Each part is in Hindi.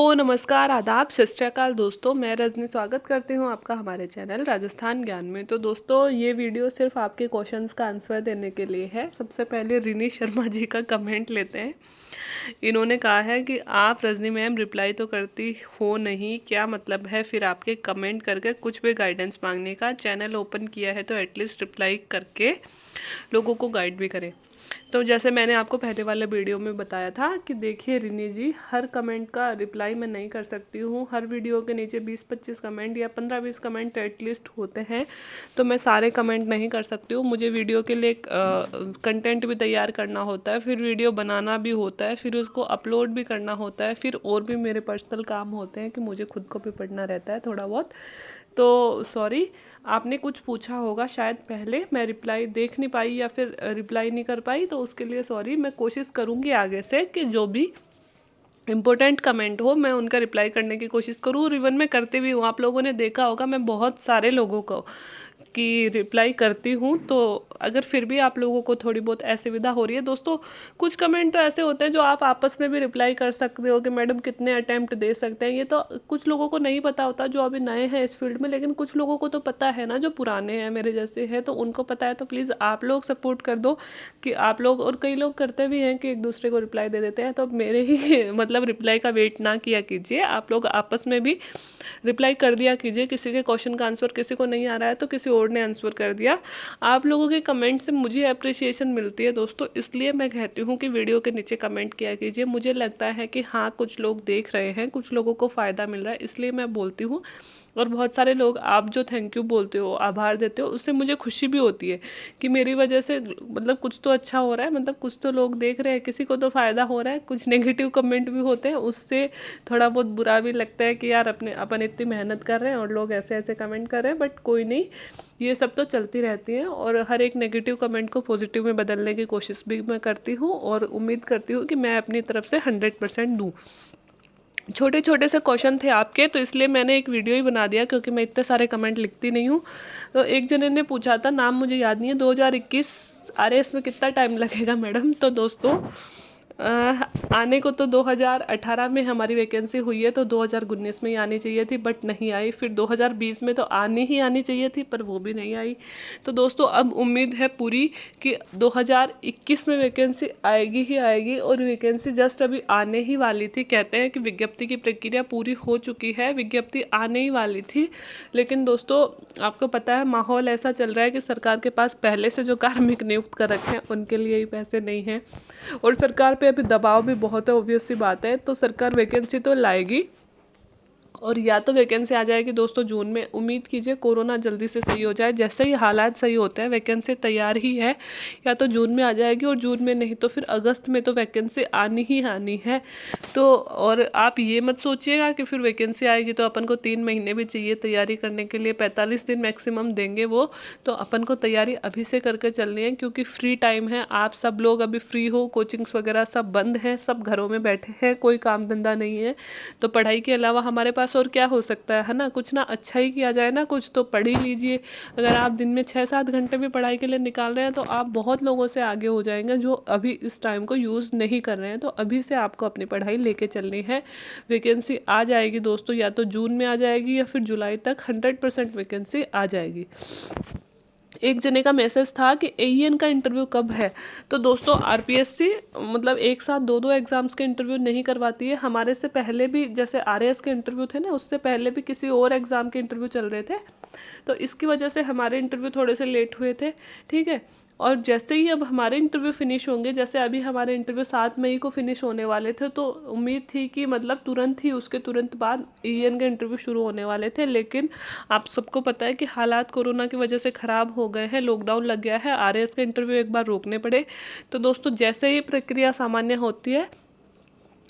नमस्कार, आदाब, सत श्री अकाल दोस्तों। मैं रजनी स्वागत करती हूँ आपका हमारे चैनल राजस्थान ज्ञान में। तो दोस्तों ये वीडियो सिर्फ आपके क्वेश्चंस का आंसर देने के लिए है। सबसे पहले रिनी शर्मा जी का कमेंट लेते हैं। इन्होंने कहा है कि आप रजनी मैम रिप्लाई तो करती हो नहीं, क्या मतलब है फिर आपके कमेंट करके कुछ भी गाइडेंस मांगने का? चैनल ओपन किया है तो एटलीस्ट रिप्लाई करके लोगों को गाइड भी करें। तो जैसे मैंने आपको पहले वाले वीडियो में बताया था कि देखिए रिनी जी, हर कमेंट का रिप्लाई मैं नहीं कर सकती हूँ। हर वीडियो के नीचे 20-25 कमेंट या 15-20 कमेंट एटलीस्ट होते हैं, तो मैं सारे कमेंट नहीं कर सकती हूँ। मुझे वीडियो के लिए कंटेंट भी तैयार करना होता है, फिर वीडियो बनाना भी होता है, फिर उसको अपलोड भी करना होता है, फिर और भी मेरे पर्सनल काम होते हैं कि मुझे खुद को भी पढ़ना रहता है थोड़ा बहुत। तो सॉरी, आपने कुछ पूछा होगा शायद पहले, मैं रिप्लाई देख नहीं पाई या फिर रिप्लाई नहीं कर पाई, तो उसके लिए सॉरी। मैं कोशिश करूँगी आगे से कि जो भी इम्पोर्टेंट कमेंट हो मैं उनका रिप्लाई करने की कोशिश करूँ, और इवन मैं करती भी हूँ। आप लोगों ने देखा होगा मैं बहुत सारे लोगों को की रिप्लाई करती हूँ। तो अगर फिर भी आप लोगों को थोड़ी बहुत असुविधा हो रही है दोस्तों, कुछ कमेंट तो ऐसे होते हैं जो आप आपस में भी रिप्लाई कर सकते हो कि मैडम कितने अटेम्प्ट दे सकते हैं। ये तो कुछ लोगों को नहीं पता होता जो अभी नए हैं इस फील्ड में, लेकिन कुछ लोगों को तो पता है ना, जो पुराने हैं मेरे जैसे हैं, तो उनको पता है। तो प्लीज़ आप लोग सपोर्ट कर दो कि आप लोग, और कई लोग करते भी हैं कि एक दूसरे को रिप्लाई दे देते हैं, तो मेरे ही मतलब रिप्लाई का वेट ना किया कीजिए। आप लोग आपस में भी रिप्लाई कर दिया कीजिए। किसी के क्वेश्चन का आंसर किसी को नहीं आ रहा है तो किसी और ने आंसर कर दिया। आप लोगों के कमेंट से मुझे अप्रिसिएशन मिलती है दोस्तों, इसलिए मैं कहती हूँ कि वीडियो के नीचे कमेंट किया कीजिए। मुझे लगता है कि हाँ, कुछ लोग देख रहे हैं, कुछ लोगों को फ़ायदा मिल रहा है, इसलिए मैं बोलती हूँ। और बहुत सारे लोग आप जो थैंक यू बोलते हो, आभार देते हो, उससे मुझे खुशी भी होती है कि मेरी वजह से मतलब कुछ तो अच्छा हो रहा है, मतलब कुछ तो लोग देख रहे हैं, किसी को तो फ़ायदा हो रहा है। कुछ नेगेटिव कमेंट भी होते हैं, उससे थोड़ा बहुत बुरा भी लगता है कि यार अपन इतनी मेहनत कर रहे हैं और लोग ऐसे ऐसे कमेंट कर रहे हैं। बट कोई नहीं, ये सब तो चलती रहती है, और हर एक नेगेटिव कमेंट को पॉजिटिव में बदलने की कोशिश भी मैं करती हूँ, और उम्मीद करती हूँ कि मैं अपनी तरफ से 100% दूँ। छोटे छोटे से क्वेश्चन थे आपके, तो इसलिए मैंने एक वीडियो ही बना दिया, क्योंकि मैं इतने सारे कमेंट लिखती नहीं हूँ। तो एक जने ने पूछा था, नाम मुझे याद नहीं है, 2021 RS में कितना टाइम लगेगा मैडम? तो दोस्तों आने को तो 2018 में हमारी वैकेंसी हुई है, तो 2019 में ही आनी चाहिए थी, बट नहीं आई। फिर 2020 में तो आनी चाहिए थी, पर वो भी नहीं आई। तो दोस्तों अब उम्मीद है पूरी कि 2021 में वैकेंसी आएगी ही आएगी, और वैकेंसी जस्ट अभी आने ही वाली थी। कहते हैं कि विज्ञप्ति की प्रक्रिया पूरी हो चुकी है, विज्ञप्ति आने ही वाली थी। लेकिन दोस्तों आपको पता है माहौल ऐसा चल रहा है कि सरकार के पास पहले से जो कार्मिक नियुक्त कर रखे हैं उनके लिए ही पैसे नहीं हैं, और सरकार पे अभी दबाव भी बहुत है, ऑब्वियस सी बात है। तो सरकार वैकेंसी तो लाएगी, और या तो वैकेंसी आ जाएगी दोस्तों जून में। उम्मीद कीजिए कोरोना जल्दी से सही हो जाए, जैसे ही हालात सही होते हैं वैकेंसी तैयार ही है, या तो जून में आ जाएगी, और जून में नहीं तो फिर अगस्त में तो वैकेंसी आनी ही आनी है। तो और आप ये मत सोचिएगा कि फिर वैकेंसी आएगी तो अपन को 3 महीने भी चाहिए तैयारी करने के लिए, 45 दिन मैक्सिमम देंगे वो। तो अपन को तैयारी अभी से करके चलनी है, क्योंकि फ्री टाइम है, आप सब लोग अभी फ्री हो, कोचिंग्स वगैरह सब बंद हैं, सब घरों में बैठे हैं, कोई काम धंधा नहीं है। तो पढ़ाई के अलावा हमारे पास और क्या हो सकता है ना? कुछ ना अच्छा ही किया जाए ना, कुछ तो पढ़ ही लीजिए। अगर आप दिन में 6-7 घंटे भी पढ़ाई के लिए निकाल रहे हैं तो आप बहुत लोगों से आगे हो जाएंगे जो अभी इस टाइम को यूज़ नहीं कर रहे हैं। तो अभी से आपको अपनी पढ़ाई लेके चलनी है। वैकेंसी आ जाएगी दोस्तों, या तो जून में आ जाएगी या फिर जुलाई तक 100% वैकेंसी आ जाएगी। एक जने का मैसेज था कि AEN का इंटरव्यू कब है? तो दोस्तों RPSC मतलब एक साथ दो एग्जाम्स के इंटरव्यू नहीं करवाती है। हमारे से पहले भी जैसे RAS के इंटरव्यू थे ना, उससे पहले भी किसी और एग्ज़ाम के इंटरव्यू चल रहे थे, तो इसकी वजह से हमारे इंटरव्यू थोड़े से लेट हुए थे, ठीक है। और जैसे ही अब हमारे इंटरव्यू फिनिश होंगे, जैसे अभी हमारे इंटरव्यू 7 मई को फिनिश होने वाले थे, तो उम्मीद थी कि मतलब तुरंत ही उसके तुरंत बाद EN के इंटरव्यू शुरू होने वाले थे। लेकिन आप सबको पता है कि हालात कोरोना की वजह से ख़राब हो गए हैं, लॉकडाउन लग गया है, RAS के इंटरव्यू एक बार रोकने पड़े। तो दोस्तों जैसे ही प्रक्रिया सामान्य होती है,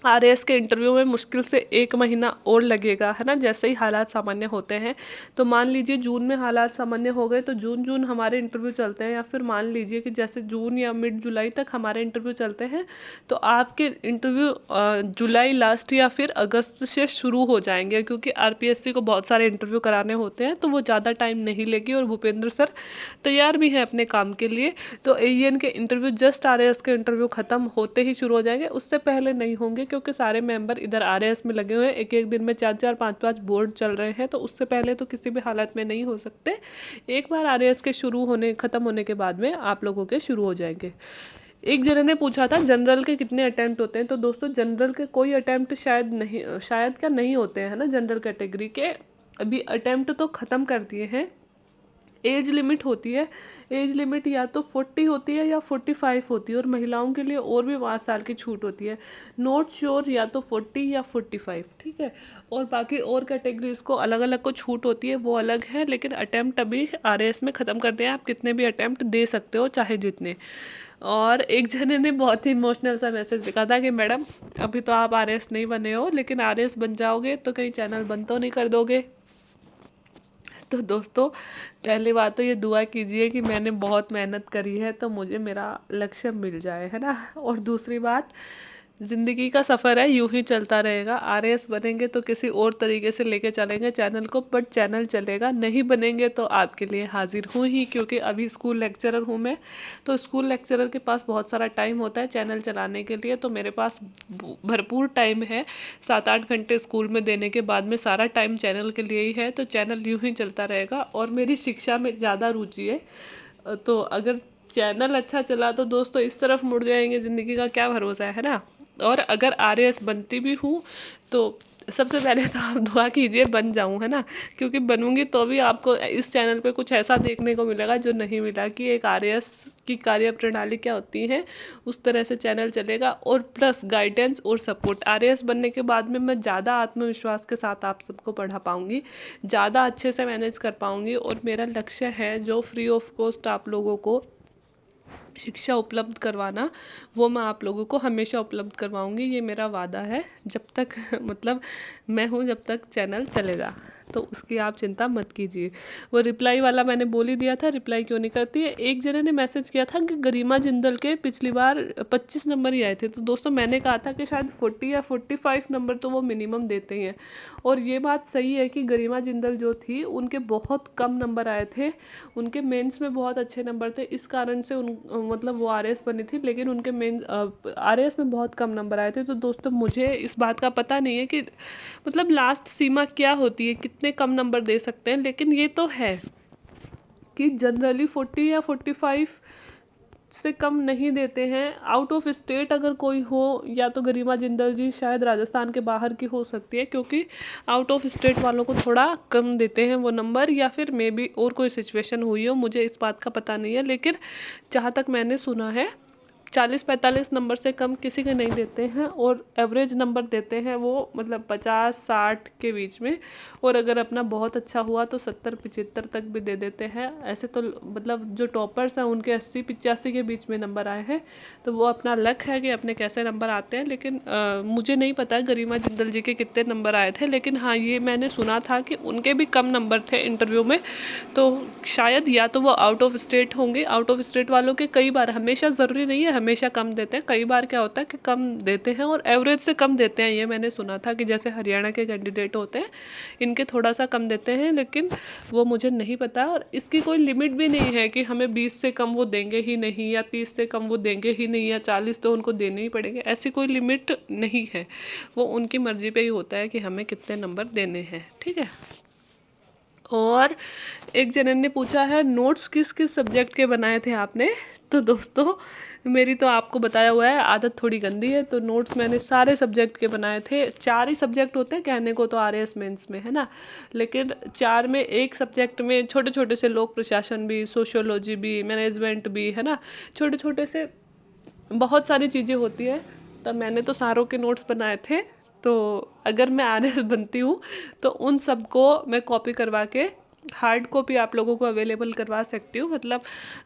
RAS के इंटरव्यू में मुश्किल से 1 महीना और लगेगा, है ना, जैसे ही हालात सामान्य होते हैं। तो मान लीजिए जून में हालात सामान्य हो गए तो जून हमारे इंटरव्यू चलते हैं, या फिर मान लीजिए कि जैसे जून या मिड जुलाई तक हमारे इंटरव्यू चलते हैं, तो आपके इंटरव्यू जुलाई लास्ट या फिर अगस्त से शुरू हो जाएंगे, क्योंकि RPSC को बहुत सारे इंटरव्यू कराने होते हैं, तो वो ज़्यादा टाइम नहीं लेगी, और भूपेंद्र सर तैयार भी हैं अपने काम के लिए। तो AEN के इंटरव्यू जस्ट RAS के इंटरव्यू ख़त्म होते ही शुरू हो जाएंगे, उससे पहले नहीं होंगे, क्योंकि सारे मेंबर इधर आरएएस में लगे हुए हैं, एक एक दिन में 4-4 5-5 बोर्ड चल रहे हैं, तो उससे पहले तो किसी भी हालत में नहीं हो सकते। एक बार आरएएस के ख़त्म होने के बाद में आप लोगों के शुरू हो जाएंगे। एक जने ने पूछा था जनरल के कितने अटैम्प्ट होते हैं, तो दोस्तों जनरल के कोई अटैम्प्ट शायद क्या नहीं होते हैं ना जनरल कैटेगरी के। अभी अटैम्प्ट तो ख़त्म कर दिए हैं। एज लिमिट होती है, एज लिमिट या तो 40 होती है या 45 होती है, और महिलाओं के लिए और भी 5 साल की छूट होती है। नॉट श्योर या तो 40 या 45, ठीक है। और बाकी और कैटेगरीज को अलग अलग को छूट होती है, वो अलग है। लेकिन अटैम्प्ट अभी आरएएस में ख़त्म कर दिया है, आप कितने भी अटैम्प्ट दे सकते हो, चाहे जितने। और एक जने ने बहुत ही इमोशनल सा मैसेज लिखा था कि मैडम अभी तो आप आरएएस नहीं बने हो, लेकिन आरएएस बन जाओगे तो कहीं चैनल बंद तो नहीं कर दोगे। तो दोस्तों पहली बात तो ये दुआ कीजिए कि मैंने बहुत मेहनत करी है तो मुझे मेरा लक्ष्य मिल जाए, है ना। और दूसरी बात, ज़िंदगी का सफ़र है, यूं ही चलता रहेगा। आरएएस बनेंगे तो किसी और तरीके से लेके चलेंगे चैनल को, बट चैनल चलेगा। नहीं बनेंगे तो आपके लिए हाजिर हूँ ही, क्योंकि अभी स्कूल लेक्चरर हूँ मैं। तो स्कूल लेक्चरर के पास बहुत सारा टाइम होता है चैनल चलाने के लिए, तो मेरे पास भरपूर टाइम है। 7-8 घंटे स्कूल में देने के बाद में सारा टाइम चैनल के लिए ही है, तो चैनल यूं ही चलता रहेगा। और मेरी शिक्षा में ज़्यादा रुचि है, तो अगर चैनल अच्छा चला तो दोस्तों इस तरफ मुड़ जाएंगे, ज़िंदगी का क्या भरोसा है ना। और अगर आरएएस बनती भी हूँ तो सबसे पहले तो आप दुआ कीजिए बन जाऊँ, है ना। क्योंकि बनूंगी तो भी आपको इस चैनल पे कुछ ऐसा देखने को मिलेगा जो नहीं मिला, कि एक आरएएस की कार्य प्रणाली क्या होती है, उस तरह से चैनल चलेगा। और प्लस गाइडेंस और सपोर्ट, आरएएस बनने के बाद में मैं ज़्यादा आत्मविश्वास के साथ आप सबको पढ़ा पाऊँगी, ज़्यादा अच्छे से मैनेज कर पाऊँगी। और मेरा लक्ष्य है जो फ्री ऑफ कॉस्ट आप लोगों को शिक्षा उपलब्ध करवाना, वो मैं आप लोगों को हमेशा उपलब्ध करवाऊंगी। ये मेरा वादा है, जब तक मतलब मैं हूँ, जब तक चैनल चलेगा, तो उसकी आप चिंता मत कीजिए। वो रिप्लाई वाला मैंने बोल ही दिया था, रिप्लाई क्यों नहीं करती है। एक जने ने मैसेज किया था कि गरिमा जिंदल के पिछली बार 25 नंबर ही आए थे, तो दोस्तों मैंने कहा था कि शायद 40 या 45 नंबर तो वो मिनिमम देते ही हैं। और ये बात सही है कि गरिमा जिंदल जो थी उनके बहुत कम नंबर आए थे, उनके मेंस में बहुत अच्छे नंबर थे, इस कारण से मतलब वो आरएएस बनी थी, लेकिन उनके मेन आरएएस में बहुत कम नंबर आए थे। तो दोस्तों मुझे इस बात का पता नहीं है कि मतलब लास्ट सीमा क्या होती है, कितने कम नंबर दे सकते हैं, लेकिन ये तो है कि जनरली 40 या 45 से कम नहीं देते हैं। आउट ऑफ स्टेट अगर कोई हो, या तो गरिमा जिंदल जी शायद राजस्थान के बाहर की हो सकती है, क्योंकि आउट ऑफ स्टेट वालों को थोड़ा कम देते हैं वो नंबर, या फिर मे बी और कोई सिचुएशन हुई हो, मुझे इस बात का पता नहीं है। लेकिन जहाँ तक मैंने सुना है 40-45 नंबर से कम किसी के नहीं देते हैं, और एवरेज नंबर देते हैं वो मतलब 50-60 के बीच में। और अगर अपना बहुत अच्छा हुआ तो 70-75 तक भी दे देते हैं। ऐसे तो मतलब जो टॉपर्स हैं उनके 80-85 के बीच में नंबर आए हैं, तो वो अपना लक है कि अपने कैसे नंबर आते हैं। लेकिन मुझे नहीं पता गरिमा जिंदल जी के कितने नंबर आए थे, लेकिन हाँ ये मैंने सुना था कि उनके भी कम नंबर थे इंटरव्यू में। तो शायद या तो वो आउट ऑफ स्टेट होंगे। आउट ऑफ स्टेट वालों के कई बार, हमेशा ज़रूरी नहीं है हमेशा कम देते हैं, कई बार क्या होता है कि कम देते हैं और एवरेज से कम देते हैं। ये मैंने सुना था कि जैसे हरियाणा के कैंडिडेट होते हैं इनके थोड़ा सा कम देते हैं, लेकिन वो मुझे नहीं पता। और इसकी कोई लिमिट भी नहीं है कि हमें 20 से कम वो देंगे ही नहीं, या 30 से कम वो देंगे ही नहीं, या 40 तो उनको देने ही पड़ेंगे, ऐसी कोई लिमिट नहीं है। वो उनकी मर्जी पे ही होता है कि हमें कितने नंबर देने हैं, ठीक है। और एक जनन ने पूछा है नोट्स किस किस सब्जेक्ट के बनाए थे आपने। तो दोस्तों मेरी तो आपको बताया हुआ है आदत थोड़ी गंदी है, तो नोट्स मैंने सारे सब्जेक्ट के बनाए थे। 4 ही सब्जेक्ट होते हैं कहने को तो आरएएस मेंस में, है ना, लेकिन 4 में एक सब्जेक्ट में छोटे छोटे से लोक प्रशासन भी, सोशियोलॉजी भी, मैनेजमेंट भी, है ना, छोटे छोटे से बहुत सारी चीज़ें होती है। तो मैंने तो सारों के नोट्स बनाए थे। तो अगर मैं आरएएस बनती हूँ तो उन सबको मैं कॉपी करवा के हार्ड कॉपी आप लोगों को अवेलेबल करवा सकती हूँ। मतलब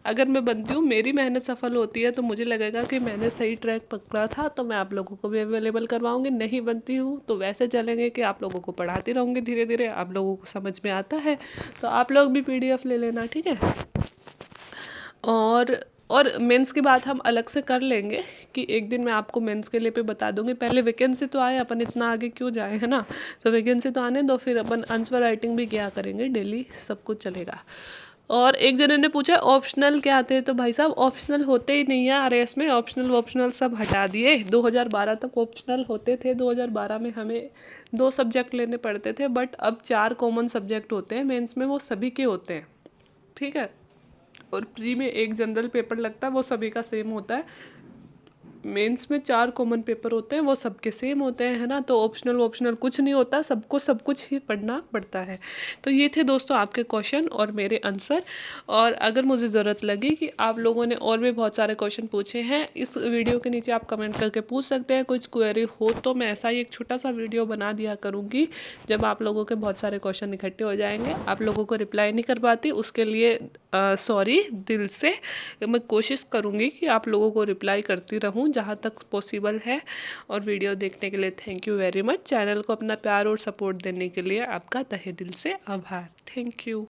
अगर मैं बनती हूँ, मेरी मेहनत सफल होती है, तो मुझे लगेगा कि मैंने सही ट्रैक पकड़ा था, तो मैं आप लोगों को भी अवेलेबल करवाऊँगी। नहीं बनती हूँ तो वैसे चलेंगे कि आप लोगों को पढ़ाती रहूँगी, धीरे धीरे आप लोगों को समझ में आता है तो आप लोग भी पीडीएफ ले लेना, ठीक है। और मेंस की बात हम अलग से कर लेंगे कि एक दिन मैं आपको मेंस के लिए पे बता दूंगी। पहले वैकेंसी तो आए, अपन इतना आगे क्यों जाए, है ना। तो वैकेंसी तो आने दो, फिर अपन आंसर राइटिंग भी किया करेंगे डेली, सब कुछ चलेगा। और एक जने ने पूछा ऑप्शनल क्या आते हैं, तो भाई साहब ऑप्शनल होते ही नहीं है आरएएस में, ऑप्शनल सब हटा दिए। 2012 तक ऑप्शनल होते थे, 2012 में हमें 2 सब्जेक्ट लेने पड़ते थे, बट अब 4 कॉमन सब्जेक्ट होते हैं मेंस में, वो सभी के होते हैं, ठीक है। और प्री में एक जनरल पेपर लगता है, वो सभी का सेम होता है। मेंस में 4 कॉमन पेपर होते हैं, वो सबके सेम होते हैं, है ना। तो ऑप्शनल कुछ नहीं होता, सबको सब कुछ ही पढ़ना पड़ता है। तो ये थे दोस्तों आपके क्वेश्चन और मेरे आंसर। और अगर मुझे ज़रूरत लगी कि आप लोगों ने और भी बहुत सारे क्वेश्चन पूछे हैं, इस वीडियो के नीचे आप कमेंट करके पूछ सकते हैं। कुछ क्वेरी हो तो मैं ऐसा ही एक छोटा सा वीडियो बना दिया करूँगी। जब आप लोगों के बहुत सारे क्वेश्चन इकट्ठे हो जाएंगे, आप लोगों को रिप्लाई नहीं कर पाती, उसके लिए सॉरी दिल से। मैं कोशिश करूँगी कि आप लोगों को रिप्लाई करती रहूँ जहाँ तक पॉसिबल है। और वीडियो देखने के लिए thank you very much. Channel को अपना प्यार और सपोर्ट देने के लिए आपका तहे दिल से आभार। Thank you.